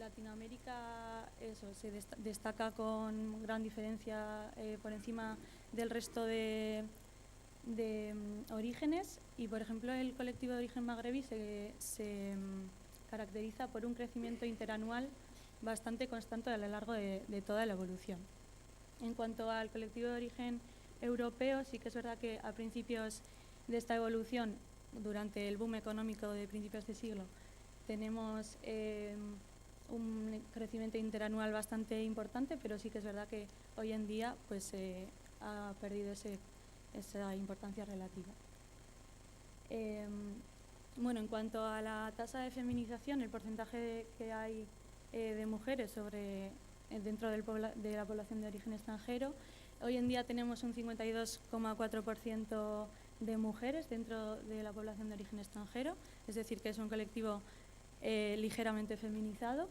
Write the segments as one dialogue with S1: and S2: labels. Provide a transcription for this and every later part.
S1: Latinoamérica eso, se destaca con gran diferencia por encima del resto de orígenes y, por ejemplo, el colectivo de origen magrebí se caracteriza por un crecimiento interanual bastante constante a lo largo de toda la evolución. En cuanto al colectivo de origen europeo, sí que es verdad que a principios de esta evolución, durante el boom económico de principios de siglo, tenemos un crecimiento interanual bastante importante, pero sí que es verdad que hoy en día pues, ha perdido esa importancia relativa. Bueno, en cuanto a la tasa de feminización, el porcentaje que hay de mujeres dentro de la población de origen extranjero, hoy en día tenemos un 52,4% de mujeres dentro de la población de origen extranjero, es decir, que es un colectivo ligeramente feminizado.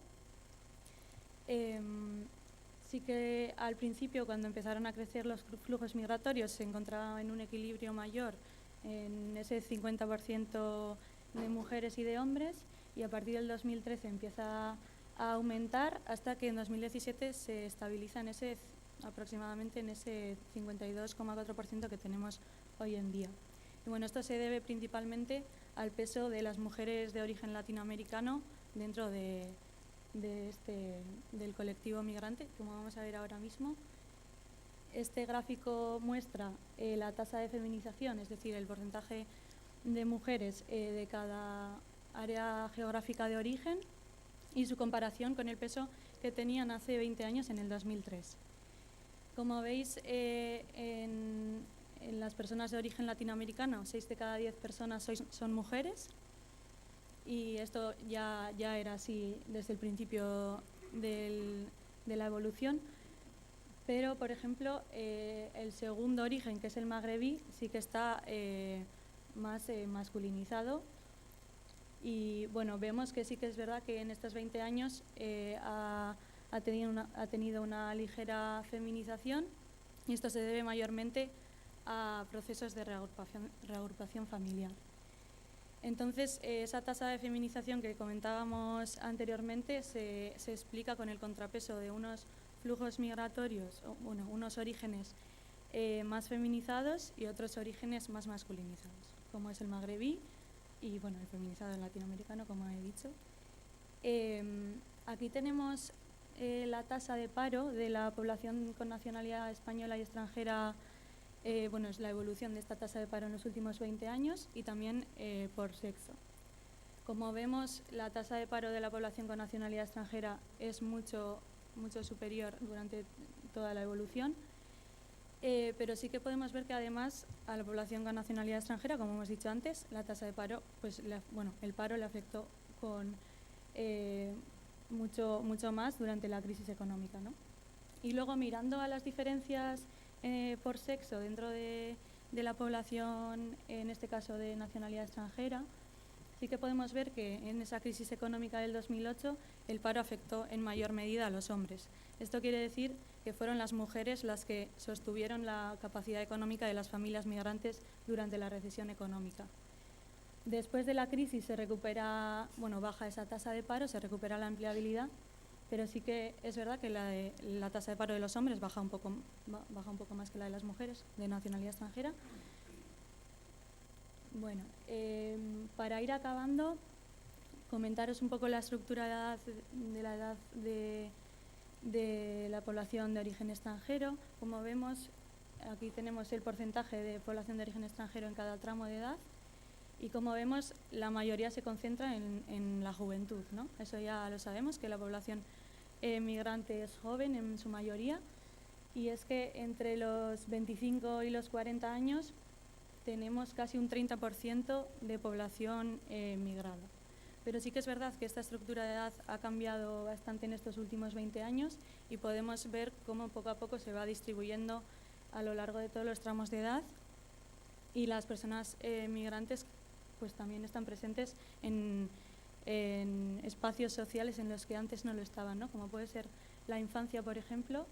S1: Sí que al principio, cuando empezaron a crecer los flujos migratorios, se encontraba en un equilibrio mayor en ese 50% de mujeres y de hombres, y a partir del 2013 empieza a aumentar hasta que en 2017 se estabiliza aproximadamente en ese 52,4% que tenemos hoy en día. Y bueno, esto se debe principalmente al peso de las mujeres de origen latinoamericano dentro del colectivo migrante, como vamos a ver ahora mismo. Este gráfico muestra la tasa de feminización, es decir, el porcentaje de mujeres de cada área geográfica de origen y su comparación con el peso que tenían hace 20 años, en el 2003. Como veis, en las personas de origen latinoamericano, 6 de cada 10 personas son mujeres, y esto ya era así desde el principio de la evolución. Pero, por ejemplo, el segundo origen, que es el magrebí, sí que está más masculinizado. Y bueno, vemos que sí que es verdad que en estos 20 años ha tenido una ligera feminización, y esto se debe mayormente a procesos de reagrupación familiar. Entonces, esa tasa de feminización que comentábamos anteriormente se explica con el contrapeso de unos flujos migratorios, unos orígenes más feminizados y otros orígenes más masculinizados, como es el magrebí y bueno, el feminizado latinoamericano, como he dicho. Aquí tenemos la tasa de paro de la población con nacionalidad española y extranjera. Bueno, es la evolución de esta tasa de paro en los últimos 20 años y también por sexo. Como vemos, la tasa de paro de la población con nacionalidad extranjera es mucho superior durante toda la evolución, pero sí que podemos ver que además a la población con nacionalidad extranjera, como hemos dicho antes, la tasa de paro, pues el paro le afectó con mucho más durante la crisis económica, ¿no? Y luego, mirando a las diferencias por sexo dentro de la población, en este caso de nacionalidad extranjera, sí que podemos ver que en esa crisis económica del 2008 el paro afectó en mayor medida a los hombres. Esto quiere decir que fueron las mujeres las que sostuvieron la capacidad económica de las familias migrantes durante la recesión económica. Después de la crisis se recupera, baja esa tasa de paro, se recupera la empleabilidad, pero sí que es verdad que la tasa de paro de los hombres baja un poco más que la de las mujeres de nacionalidad extranjera. Bueno, para ir acabando, comentaros un poco la estructura de la edad de la población de origen extranjero. Como vemos, aquí tenemos el porcentaje de población de origen extranjero en cada tramo de edad. Y como vemos, la mayoría se concentra en la juventud, ¿no? Eso ya lo sabemos, que la población migrante es joven en su mayoría, y es que entre los 25 y los 40 años tenemos casi un 30% de población migrada. Pero sí que es verdad que esta estructura de edad ha cambiado bastante en estos últimos 20 años y podemos ver cómo poco a poco se va distribuyendo a lo largo de todos los tramos de edad, y las personas migrantes pues también están presentes en espacios sociales en los que antes no lo estaban, ¿no? Como puede ser la infancia, por ejemplo,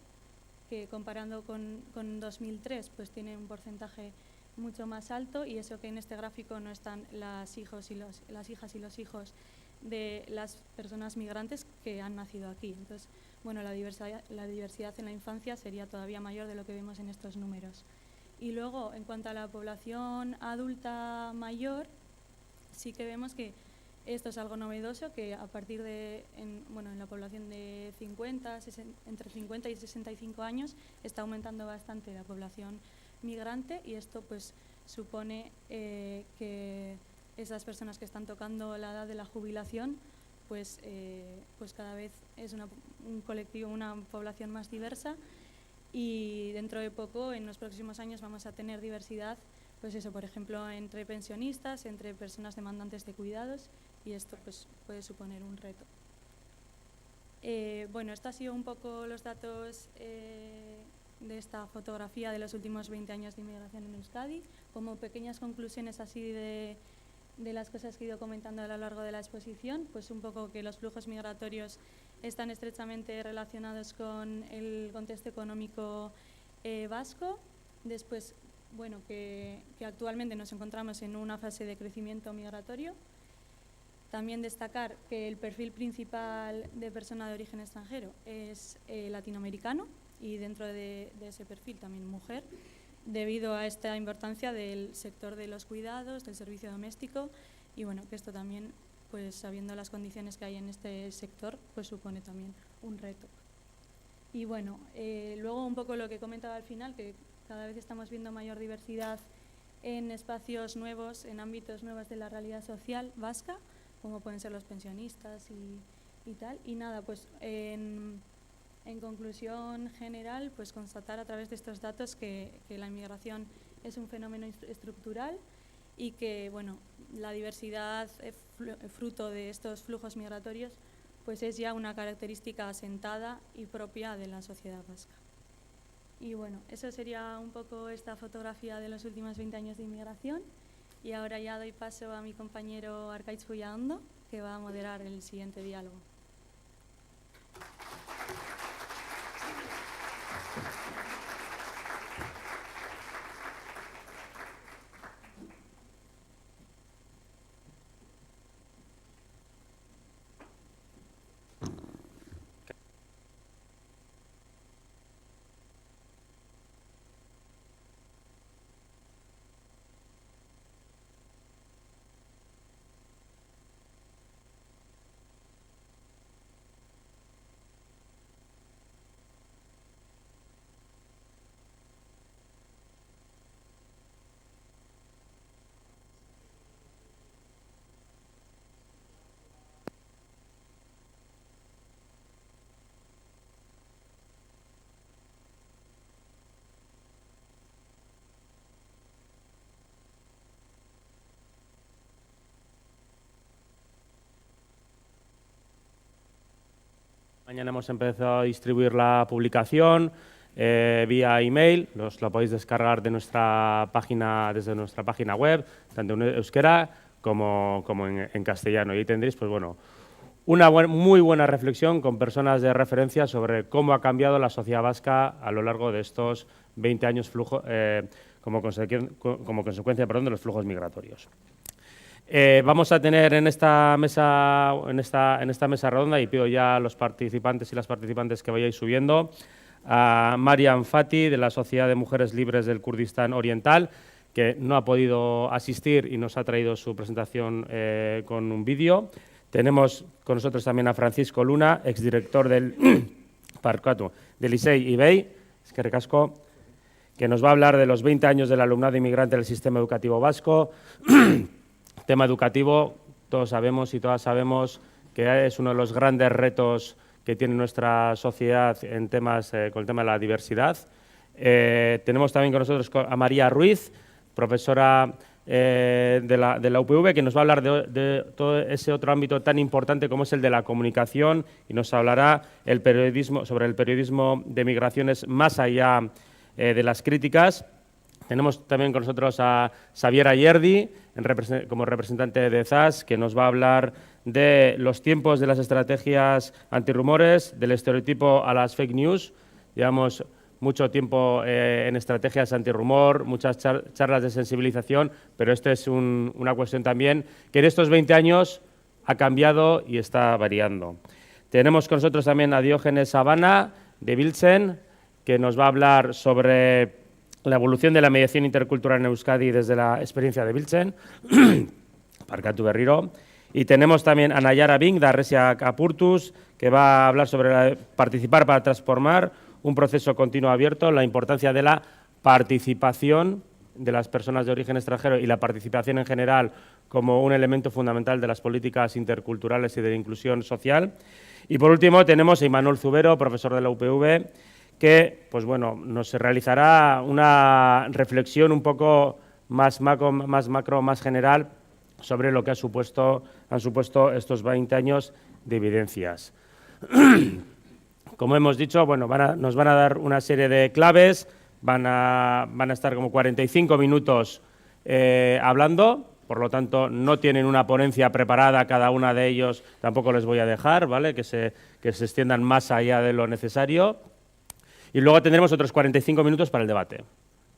S1: que comparando con 2003 pues tiene un porcentaje mucho más alto, y eso que en este gráfico no están las hijas y los hijos de las personas migrantes que han nacido aquí. Entonces, bueno, la diversidad en la infancia sería todavía mayor de lo que vemos en estos números. Y luego, en cuanto a la población adulta mayor, sí que vemos que esto es algo novedoso, que a partir de, en la población de entre 50 y 65 años está aumentando bastante la población migrante, y esto pues supone que esas personas que están tocando la edad de la jubilación pues cada vez es un colectivo, una población más diversa, y dentro de poco, en los próximos años, vamos a tener diversidad, pues eso, por ejemplo, entre pensionistas, entre personas demandantes de cuidados, y esto pues puede suponer un reto. Bueno, estos han sido un poco los datos de esta fotografía de los últimos 20 años de inmigración en Euskadi. Como pequeñas conclusiones así de las cosas que he ido comentando a lo largo de la exposición, pues un poco que los flujos migratorios están estrechamente relacionados con el contexto económico vasco. Después, bueno, que actualmente nos encontramos en una fase de crecimiento migratorio. También destacar que el perfil principal de persona de origen extranjero es latinoamericano, y dentro de ese perfil también mujer, debido a esta importancia del sector de los cuidados, del servicio doméstico, y bueno, que esto también, pues sabiendo las condiciones que hay en este sector, pues supone también un reto. Y bueno, luego un poco lo que comentaba al final, que cada vez estamos viendo mayor diversidad en espacios nuevos, en ámbitos nuevos de la realidad social vasca, como pueden ser los pensionistas y tal. Y nada, pues en conclusión general, pues constatar a través de estos datos que la inmigración es un fenómeno estructural, y que bueno, la diversidad fruto de estos flujos migratorios pues es ya una característica asentada y propia de la sociedad vasca. Y bueno, eso sería un poco esta fotografía de los últimos 20 años de inmigración, y ahora ya doy paso a mi compañero Arkaitz Pullaondo, que va a moderar el siguiente diálogo.
S2: Mañana hemos empezado a distribuir la publicación vía email. La podéis descargar de nuestra página, desde nuestra página web, tanto en euskera como en castellano. Y ahí tendréis, pues bueno, una muy buena reflexión con personas de referencia sobre cómo ha cambiado la sociedad vasca a lo largo de estos 20 años como consecuencia de los flujos migratorios. Vamos a tener en esta mesa redonda, y pido ya a los participantes y las participantes que vayáis subiendo, a Mariam Fati, de la Sociedad de Mujeres Libres del Kurdistán Oriental, que no ha podido asistir y nos ha traído su presentación con un vídeo. Tenemos con nosotros también a Francisco Luna, exdirector del Licey IBEI, eskerrik asko, que nos va a hablar de los 20 años del alumnado inmigrante del sistema educativo vasco. Tema educativo, todos sabemos y todas sabemos que es uno de los grandes retos que tiene nuestra sociedad con el tema de la diversidad. Tenemos también con nosotros a María Ruiz, profesora de la UPV, que nos va a hablar de todo ese otro ámbito tan importante como es el de la comunicación, y nos hablará sobre el periodismo de migraciones más allá de las críticas. Tenemos también con nosotros a Xavier Ayerdi, como representante de ZAS, que nos va a hablar de los tiempos de las estrategias antirrumores, del estereotipo a las fake news. Llevamos mucho tiempo en estrategias antirrumor, muchas charlas de sensibilización, pero esta es una cuestión también que en estos 20 años ha cambiado y está variando. Tenemos con nosotros también a Diógenes Sabana, de Biltzen, que nos va a hablar sobre la evolución de la mediación intercultural en Euskadi desde la experiencia de Biltzen, Parkatu berriro. Y tenemos también a Nayara Bing, de Arresia Capurtus, que va a hablar sobre participar para transformar, un proceso continuo abierto, la importancia de la participación de las personas de origen extranjero y la participación en general como un elemento fundamental de las políticas interculturales y de la inclusión social. Y por último tenemos a Imanol Zubero, profesor de la UPV, que pues bueno, nos realizará una reflexión un poco más macro, más general sobre lo que han supuesto estos 20 años de evidencias. Como hemos dicho, bueno, nos van a dar una serie de claves, van a estar como 45 minutos hablando, por lo tanto no tienen una ponencia preparada cada una de ellos, tampoco les voy a dejar, ¿vale? Que se extiendan más allá de lo necesario. Y luego tendremos otros 45 minutos para el debate,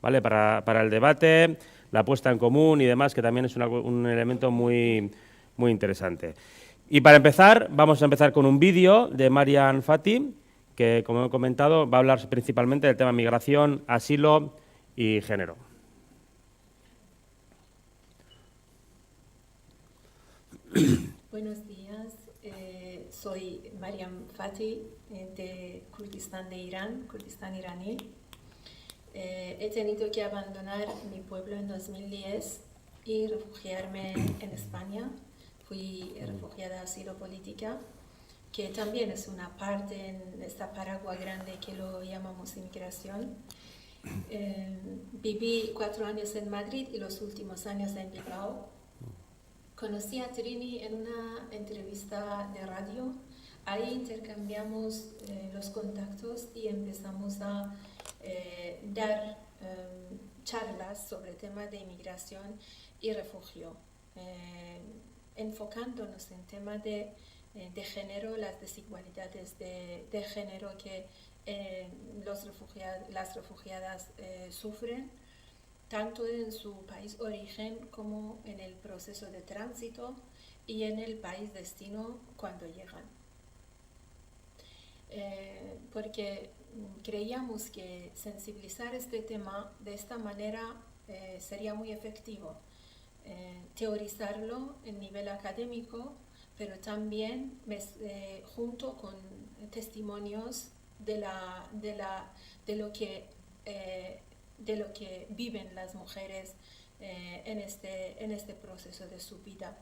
S2: ¿vale? Para el debate, la puesta en común y demás, que también es un elemento muy interesante. Y para empezar, vamos a empezar con un vídeo de Marian Fati, que, como he comentado, va a hablar principalmente del tema migración, asilo y género.
S3: Buenos días, soy Mariam Fati de Kurdistán de Irán, Kurdistán iraní. He tenido que abandonar mi pueblo en 2010 y refugiarme en España. Fui refugiada de asilo política, que también es una parte en esta paraguas grande que lo llamamos inmigración. Viví 4 años en Madrid y los últimos años en Bilbao. Conocí a Trini en una entrevista de radio. Ahí intercambiamos los contactos y empezamos a dar charlas sobre temas de inmigración y refugio, enfocándonos en temas de género, las desigualdades de género que las refugiadas sufren, tanto en su país origen como en el proceso de tránsito y en el país destino cuando llegan. Porque creíamos que sensibilizar este tema de esta manera sería muy efectivo. Teorizarlo en nivel académico, pero también junto con testimonios de lo que viven las mujeres en este proceso de su vida,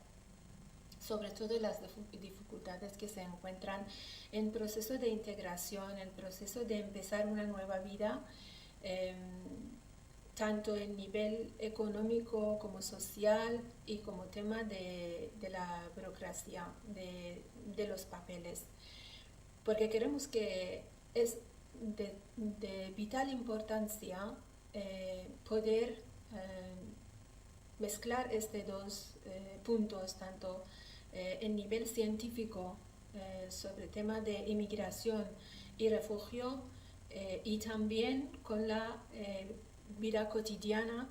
S3: sobre todo las dificultades que se encuentran en proceso de integración, en proceso de empezar una nueva vida, tanto en nivel económico como social y como tema de la burocracia, de los papeles. Porque creemos que es de vital importancia poder mezclar estos dos puntos, tanto en nivel científico sobre temas de inmigración y refugio y también con la vida cotidiana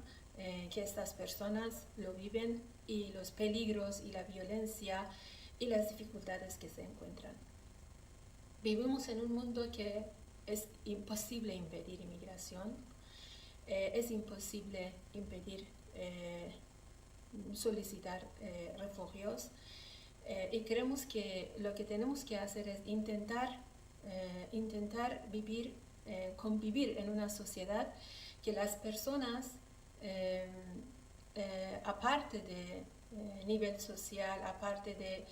S3: que estas personas lo viven y los peligros y la violencia y las dificultades que se encuentran. Vivimos en un mundo que es imposible impedir inmigración, es imposible impedir solicitar refugios y creemos que lo que tenemos que hacer es intentar convivir en una sociedad que las personas, aparte de nivel social, aparte de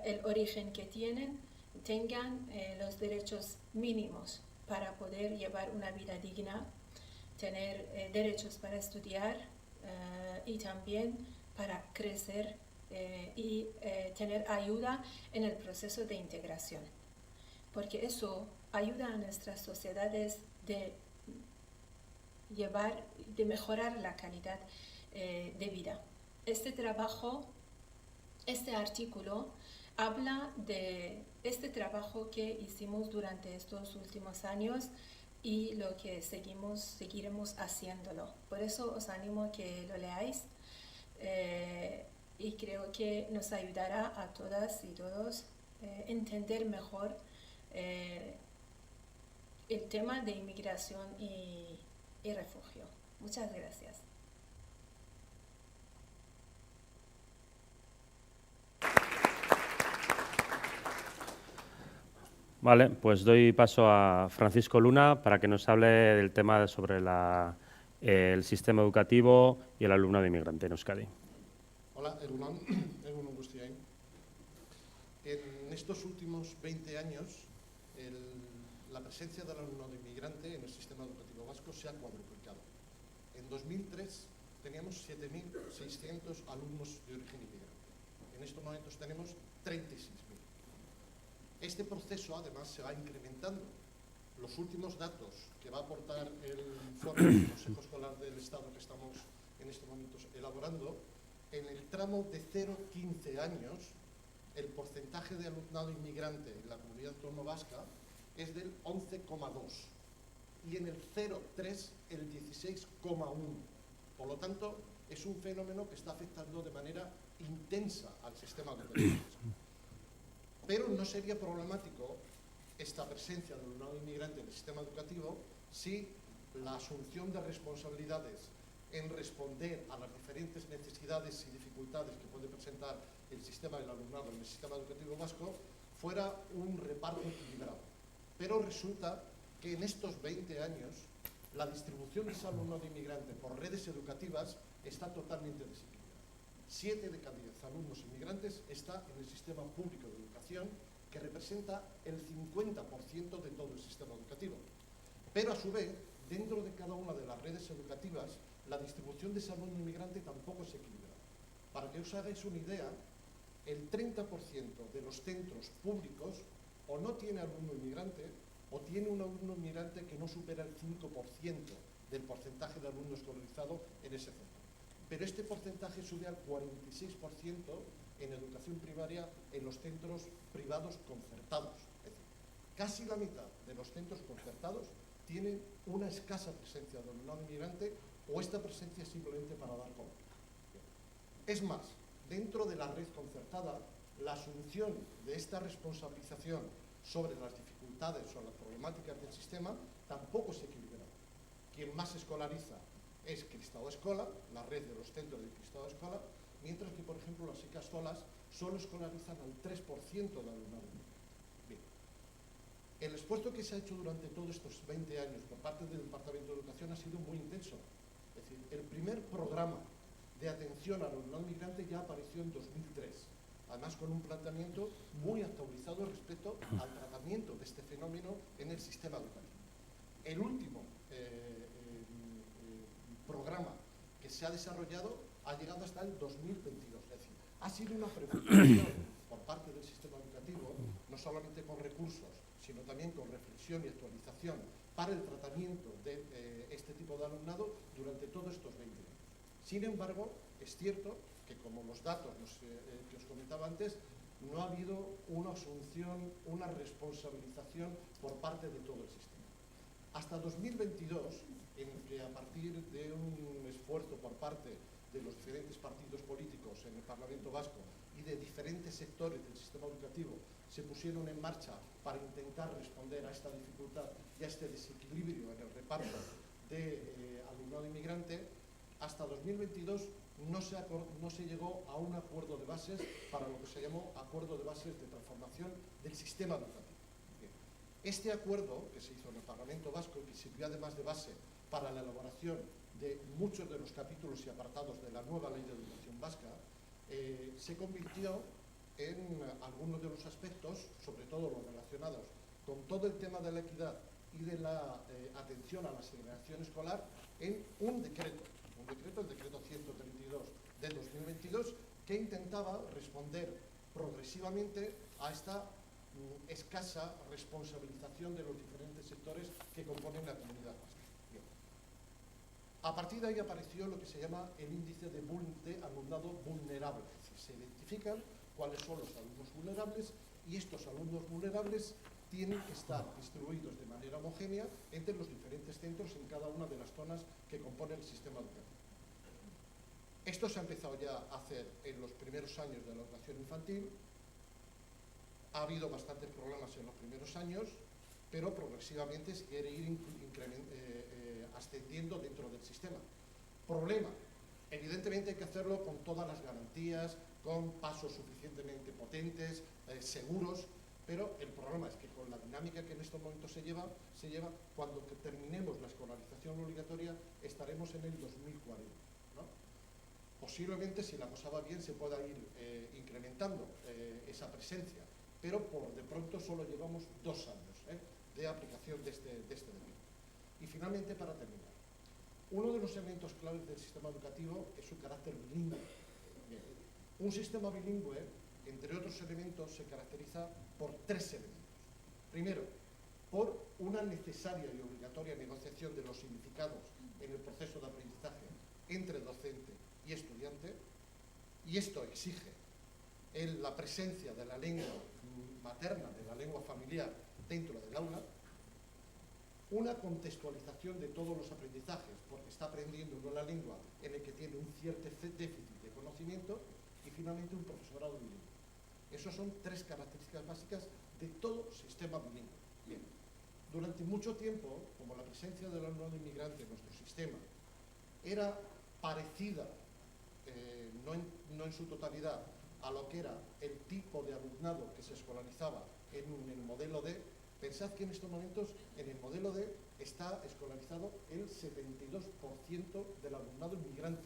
S3: el origen que tienen, tengan los derechos mínimos para poder llevar una vida digna, tener derechos para estudiar y también para crecer y tener ayuda en el proceso de integración. Porque eso ayuda a nuestras sociedades de mejorar la calidad de vida. Este artículo habla de este trabajo que hicimos durante estos últimos años y lo que seguiremos haciéndolo. Por eso os animo a que lo leáis. y creo que nos ayudará a todas y todos entender mejor el tema de inmigración y refugio. Muchas gracias.
S2: Vale, pues doy paso a Francisco Luna para que nos hable del tema sobre el sistema educativo y el alumnado inmigrante en Euskadi.
S4: Hola, Egunon guztioi. En estos últimos 20 años, la presencia del alumnado inmigrante en el sistema educativo vasco se ha cuadruplicado. En 2003 teníamos 7.600 alumnos de origen inmigrante. En estos momentos tenemos 36.000. Este proceso, además, se va incrementando. Los últimos datos que va a aportar el informe del Consejo Escolar del Estado que estamos en estos momentos elaborando, en el tramo de 0-15 años, el porcentaje de alumnado inmigrante en la comunidad autónoma vasca es del 11,2 y en el 0-3 el 16,1. Por lo tanto, es un fenómeno que está afectando de manera intensa al sistema educativo. Pero no sería problemático esta presencia del alumnado inmigrante en el sistema educativo si la asunción de responsabilidades en responder a las diferentes necesidades y dificultades que puede presentar el sistema del alumnado en el sistema educativo vasco fuera un reparto equilibrado. Pero resulta que en estos 20 años la distribución de ese alumnado inmigrante por redes educativas está totalmente desequilibrada. 7 de cada 10 alumnos inmigrantes está en el sistema público de educación, que representa el 50% de todo el sistema educativo. Pero a su vez, dentro de cada una de las redes educativas, la distribución de ese alumno inmigrante tampoco es equilibrada. Para que os hagáis una idea, el 30% de los centros públicos o no tiene alumno inmigrante o tiene un alumno inmigrante que no supera el 5% del porcentaje de alumno escolarizado en ese centro. Pero este porcentaje sube al 46% en educación primaria en los centros privados concertados. Es decir, casi la mitad de los centros concertados tienen una escasa presencia de alumnado inmigrante o esta presencia es simplemente para dar coba. Es más, dentro de la red concertada, la asunción de esta responsabilización sobre las dificultades o las problemáticas del sistema tampoco se equilibra. Quien más escolariza es Kristau Eskola, la red de los centros de Kristau Eskola, mientras que, por ejemplo, las ikastolas solo escolarizan al 3% de alumnado. Bien. El esfuerzo que se ha hecho durante todos estos 20 años por parte del Departamento de Educación ha sido muy intenso. Es decir, el primer programa de atención al alumnado migrante ya apareció en 2003, además con un planteamiento muy actualizado respecto al tratamiento de este fenómeno en el sistema educativo. El último programa que se ha desarrollado ha llegado hasta el 2022, es decir, ha sido una preocupación por parte del sistema educativo, no solamente con recursos, sino también con reflexión y actualización para el tratamiento de este tipo de alumnado durante todos estos 20 años. Sin embargo, es cierto que, como los datos que os comentaba antes, no ha habido una asunción, una responsabilización por parte de todo el sistema. Hasta 2022, en que a partir de un esfuerzo por parte de los diferentes partidos políticos en el Parlamento Vasco y de diferentes sectores del sistema educativo se pusieron en marcha para intentar responder a esta dificultad y a este desequilibrio en el reparto de alumnado inmigrante, hasta 2022 no se llegó a un acuerdo de bases para lo que se llamó acuerdo de bases de transformación del sistema educativo. Bien. Este acuerdo que se hizo en el Parlamento Vasco y que sirvió además de base para la elaboración de muchos de los capítulos y apartados de la nueva Ley de Educación Vasca, se convirtió en algunos de los aspectos, sobre todo los relacionados con todo el tema de la equidad y de la atención a la segregación escolar, en un decreto, el decreto 132 de 2022, que intentaba responder progresivamente a esta escasa responsabilización de los diferentes sectores que componen la comunidad vasca. Bien. A partir de ahí apareció lo que se llama el índice de alumnado vulnerable. Es decir, se identifican cuáles son los alumnos vulnerables y estos alumnos vulnerables tienen que estar distribuidos de manera homogénea entre los diferentes centros en cada una de las zonas que componen el sistema educativo. Esto se ha empezado ya a hacer en los primeros años de la educación infantil. Ha habido bastantes problemas en los primeros años, pero progresivamente se quiere ir ascendiendo dentro del sistema. Problema, evidentemente hay que hacerlo con todas las garantías, con pasos suficientemente potentes, seguros, pero el problema es que con la dinámica que en estos momentos se lleva cuando terminemos la escolarización obligatoria estaremos en el 2040, ¿no? Posiblemente, si la cosa va bien, se pueda ir incrementando esa presencia, pero de pronto solo llevamos 2 años de aplicación de este decreto. Y finalmente, para terminar, uno de los elementos claves del sistema educativo es su carácter bilingüe. Bien. Un sistema bilingüe, entre otros elementos, se caracteriza por 3 elementos. Primero, por una necesaria y obligatoria negociación de los significados en el proceso de aprendizaje entre docente y estudiante, y esto exige la presencia de la lengua materna, de la lengua familiar dentro del aula, una contextualización de todos los aprendizajes, porque está aprendiendo una lengua en la que tiene un cierto déficit de conocimiento, y finalmente un profesorado bilingüe. Esas son 3 características básicas de todo sistema bilingüe. Bien. Durante mucho tiempo, como la presencia del alumnado inmigrante en nuestro sistema era parecida, no en su totalidad, a lo que era el tipo de alumnado que se escolarizaba en el modelo D, pensad que en estos momentos en el modelo D está escolarizado el 72% del alumnado inmigrante.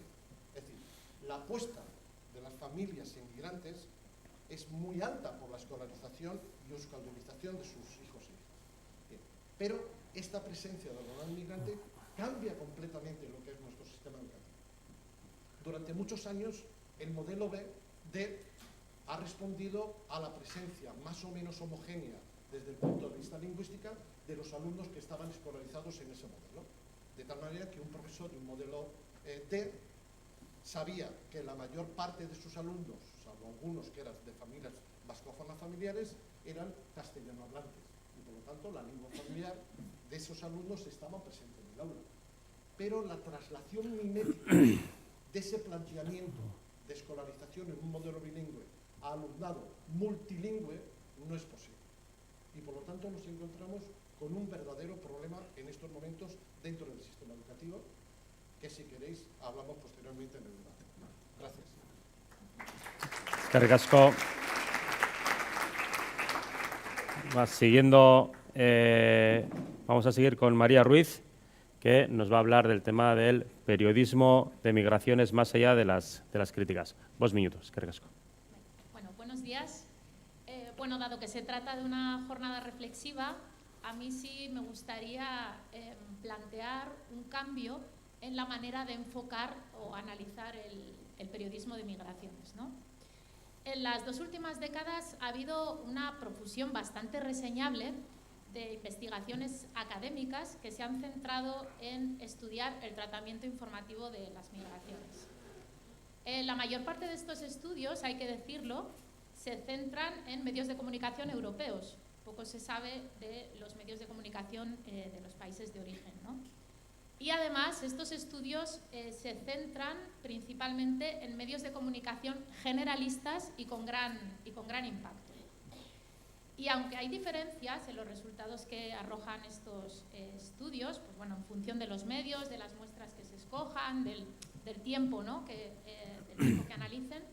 S4: Es decir, la apuesta de las familias inmigrantes es muy alta por la escolarización y euskaldunización de sus hijos e hijas. Bien. Pero esta presencia del alumnado inmigrante cambia completamente lo que es nuestro sistema educativo. Durante muchos años, el modelo D ha respondido a la presencia más o menos homogénea desde el punto de vista lingüística de los alumnos que estaban escolarizados en ese modelo. De tal manera que un profesor de un modelo D sabía que la mayor parte de sus alumnos, salvo algunos que eran de familias vascófonas familiares, eran castellano hablantes. Y por lo tanto la lengua familiar de esos alumnos estaba presente en el aula. Pero la traslación mimética de ese planteamiento de escolarización en un modelo bilingüe a alumnado multilingüe no es posible. Y por lo tanto nos encontramos con un verdadero problema en estos momentos dentro del sistema educativo, que si queréis hablamos posteriormente en el debate. Gracias.
S2: Eskerrik asko. Vamos a seguir con María Ruiz, que nos va a hablar del tema del periodismo de migraciones más allá de las críticas. 2 minutos, eskerrik asko.
S5: Bueno, buenos días. Bueno, dado que se trata de una jornada reflexiva, a mí sí me gustaría plantear un cambio en la manera de enfocar o analizar el periodismo de migraciones, ¿no? En las 2 últimas décadas ha habido una profusión bastante reseñable de investigaciones académicas que se han centrado en estudiar el tratamiento informativo de las migraciones. La mayor parte de estos estudios, hay que decirlo, se centran en medios de comunicación europeos. Poco se sabe de los medios de comunicación de los países de origen, ¿no? Y además, estos estudios se centran principalmente en medios de comunicación generalistas y con gran impacto. Y aunque hay diferencias en los resultados que arrojan estos estudios, pues bueno, en función de los medios, de las muestras que se escojan, del tiempo, ¿no? del tiempo que analicen,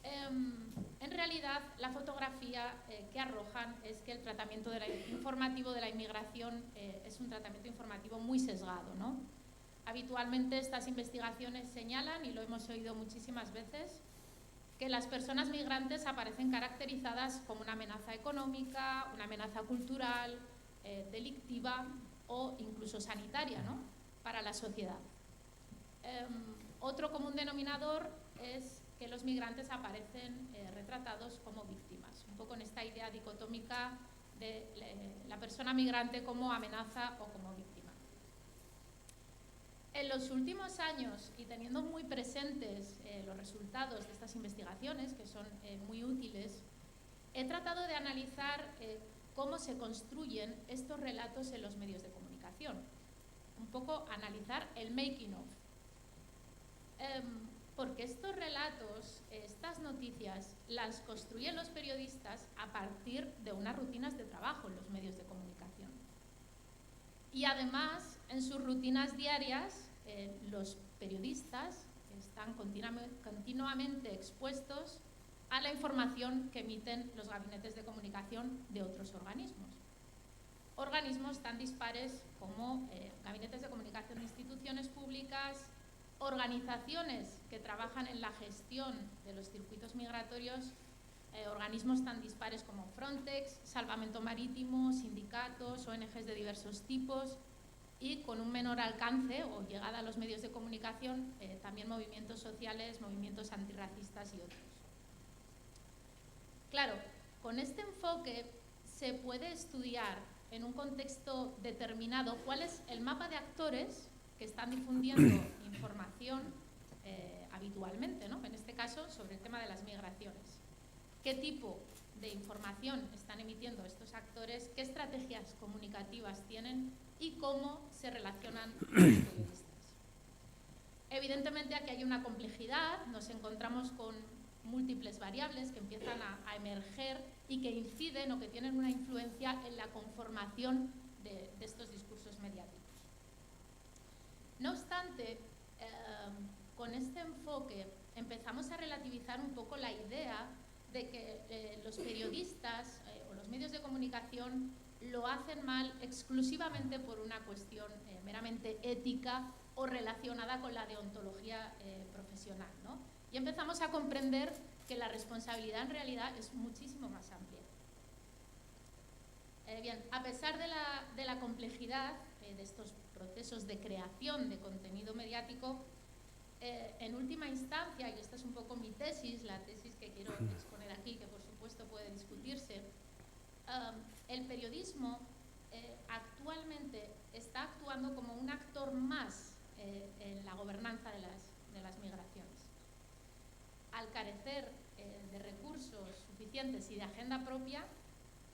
S5: en realidad la fotografía que arrojan es que el tratamiento informativo de la inmigración es un tratamiento informativo muy sesgado, ¿no? Habitualmente estas investigaciones señalan, y lo hemos oído muchísimas veces, que las personas migrantes aparecen caracterizadas como una amenaza económica, una amenaza cultural, delictiva o incluso sanitaria, ¿no? Para la sociedad. Otro común denominador es que los migrantes aparecen retratados como víctimas, un poco en esta idea dicotómica de la persona migrante como amenaza o como víctima. En los últimos años, y teniendo muy presentes los resultados de estas investigaciones, que son muy útiles, he tratado de analizar cómo se construyen estos relatos en los medios de comunicación. Un poco analizar el making of. porque estos relatos, estas noticias, las construyen los periodistas a partir de unas rutinas de trabajo en los medios de comunicación. Y además, en sus rutinas diarias, los periodistas están continuamente expuestos a la información que emiten los gabinetes de comunicación de otros organismos. Organismos tan dispares como gabinetes de comunicación de instituciones públicas, organizaciones que trabajan en la gestión de los circuitos migratorios, organismos tan dispares como Frontex, Salvamento Marítimo, sindicatos, ONGs de diversos tipos y con un menor alcance o llegada a los medios de comunicación, también movimientos sociales, movimientos antirracistas y otros. Claro, con este enfoque se puede estudiar en un contexto determinado cuál es el mapa de actores que están difundiendo información habitualmente, ¿no? En este caso, sobre el tema de las migraciones. ¿Qué tipo de información están emitiendo estos actores? ¿Qué estrategias comunicativas tienen? ¿Y cómo se relacionan con los periodistas? Evidentemente, aquí hay una complejidad. Nos encontramos con múltiples variables que empiezan a emerger y que inciden o que tienen una influencia en la conformación de estos discursos mediáticos. No obstante, con este enfoque empezamos a relativizar un poco la idea de que los periodistas o los medios de comunicación lo hacen mal exclusivamente por una cuestión meramente ética o relacionada con la deontología profesional, ¿no? Y empezamos a comprender que la responsabilidad en realidad es muchísimo más amplia. Bien, a pesar de la complejidad de estos procesos de creación de contenido mediático, en última instancia, y esta es un poco mi tesis, la tesis que quiero exponer aquí, que por supuesto puede discutirse, el periodismo actualmente está actuando como un actor más en la gobernanza de las migraciones. Al carecer de recursos suficientes y de agenda propia,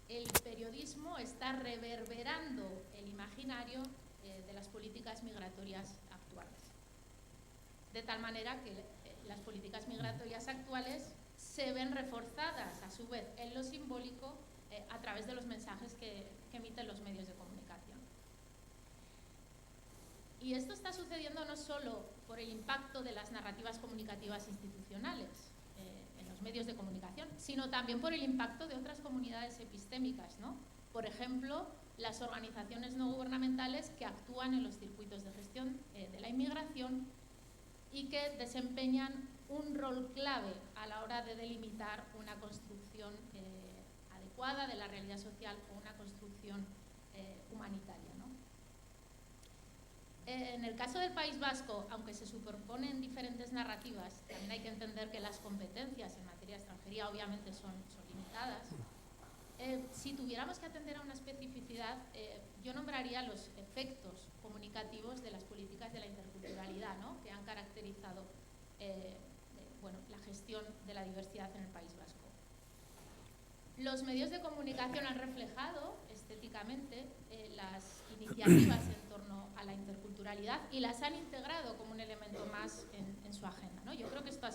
S5: el periodismo está reverberando el imaginario de las políticas migratorias actuales. De tal manera que las políticas migratorias actuales se ven reforzadas, a su vez, en lo simbólico a través de los mensajes que emiten los medios de comunicación. Y esto está sucediendo no solo por el impacto de las narrativas comunicativas institucionales en los medios de comunicación, sino también por el impacto de otras comunidades epistémicas, ¿no? Por ejemplo, las organizaciones no gubernamentales que actúan en los circuitos de gestión de la inmigración y que desempeñan un rol clave a la hora de delimitar una construcción adecuada de la realidad social o una construcción humanitaria, ¿no? En el caso del País Vasco, aunque se superponen diferentes narrativas, también hay que entender que las competencias en materia de extranjería obviamente son limitadas. Si tuviéramos que atender a una especificidad, yo nombraría los efectos comunicativos de las políticas de la interculturalidad, ¿no? Que han caracterizado la gestión de la diversidad en el País Vasco. Los medios de comunicación han reflejado estéticamente las iniciativas en torno a la interculturalidad y las han integrado como un elemento más en su agenda, ¿no? Yo creo que esto ha